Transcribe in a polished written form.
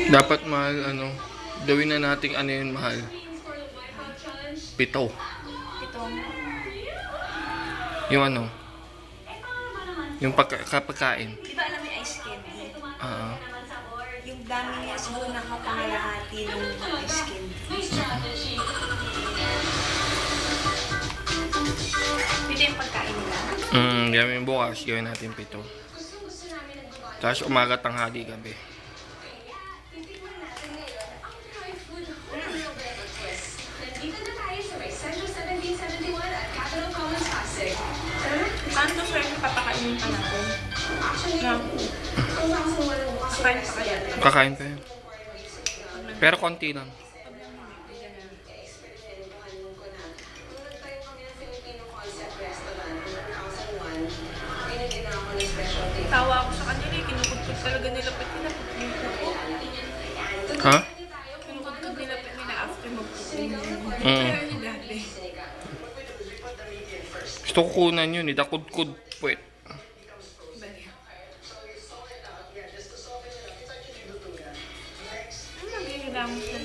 Dapat mahal, gawin na natin yun mahal. 7. Ito. Yung yung pagkain. Di ba alam mo yung ice candy? Ah. Yung dami niya siguro nakapangalahati ng ice candy. Ito yung pagkain nila. Gawin bukas, gawin natin 7. Tapos umaga, tanghali, gabi. Paano sir yung papakainin pa natin? Kakain pa kaya? Kakain pa yun. Pero konti lang. Tawa ako sa kanila eh. Kinukudkod talaga nila pati nila. Ha? Kinukudkod nila pati nila after mag-putin. Mm. Kaya yung dati. Gusto ko kunan yun, dakudkud puwet.